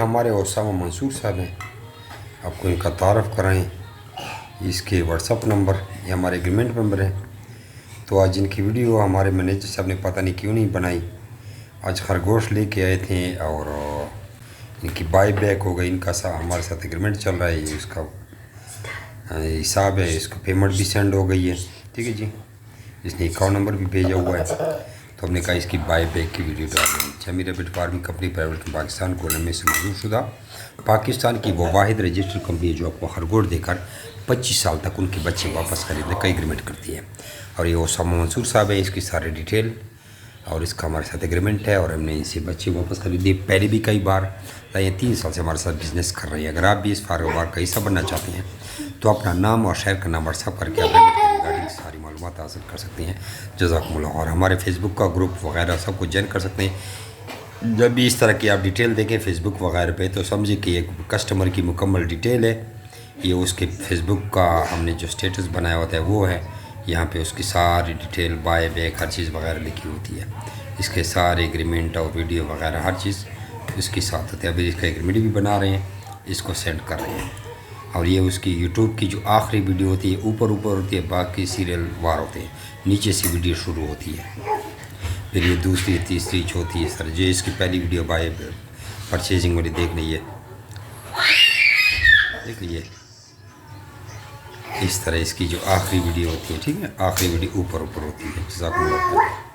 ہمارے اسامہ منصور صاحب ہیں، آپ کو ان کا تعارف کرائیں۔ اس کے واٹس اپ نمبر یہ ہمارے ایگریمنٹ ممبر ہیں۔ تو آج ان کی ویڈیو ہمارے مینیجر صاحب نے پتہ نہیں کیوں نہیں بنائی۔ آج خرگوش لے کے آئے تھے اور ان کی بائی بیک ہو گئی۔ ان کا ہمارے ساتھ ایگریمنٹ چل رہا ہے، یہ اس کا حساب ہے، اس کو پیمنٹ بھی سینڈ ہو گئی ہے، ٹھیک ہے جی۔ اس نے اکاؤنٹ نمبر بھی بھیجا ہوا ہے، تو ہم نے کہا اس کی بائی بیک کی ویڈیو ڈال دیں۔ Jamil rabbit farming company private Pakistan کو میں سے منظور شدہ پاکستان کی وہ واحد رجسٹر کمپنی ہے جو آپ کو خرگوش دے کر 25 سال تک ان کے بچے واپس خریدنے کا ایگریمنٹ کرتی ہے۔ اور یہ اسامہ منصور صاحب ہے، اس کی سارے ڈیٹیل اور اس کا ہمارے ساتھ ایگریمنٹ ہے، اور ہم نے ان سے بچے واپس خریدے پہلے بھی کئی بار۔ یہ 3 سال سے ہمارے ساتھ بزنس کر رہی ہے۔ اگر آپ بھی اس کاروبار کا حصہ بننا چاہتے ہیں تو اپنا نام اور شہر کا نام واٹس اپ کر کے ریگارڈنگ ساری معلومات حاصل کر سکتے ہیں۔ جزاکم اللہ۔ اور ہمارے فیس بک کا گروپ وغیرہ سب کو جوائن کر سکتے ہیں۔ جب بھی اس طرح کی آپ ڈیٹیل دیکھیں فیس بک وغیرہ پہ تو سمجھے کہ ایک کسٹمر کی مکمل ڈیٹیل ہے۔ یہ اس کے فیس بک کا ہم نے جو سٹیٹس بنایا ہوتا ہے وہ ہے، یہاں پہ اس کی ساری ڈیٹیل بائی بیک ہر چیز وغیرہ لکھی ہوتی ہے۔ اس کے سارے ایگریمنٹ اور ویڈیو وغیرہ ہر چیز اس کے ساتھ ہوتی ہے۔ ابھی اس کا ایگریمنٹ بھی بنا رہے ہیں، اس کو سینڈ کر رہے ہیں۔ اور یہ اس کی یوٹیوب کی جو آخری ویڈیو ہوتی ہے اوپر ہوتی ہے، باقی سیریل وار ہوتے ہیں، نیچے سے ویڈیو شروع ہوتی ہے۔ پھر یہ دوسری تیسری چوتھی سر جو اس کی پہلی ویڈیو بائی پرچیزنگ والی دیکھ لیجیے، دیکھ لیجیے اس طرح اس کی جو آخری ویڈیو ہوتی ہے، ٹھیک ہے، آخری ویڈیو اوپر ہوتی ہے۔ جزاک اللہ خیر۔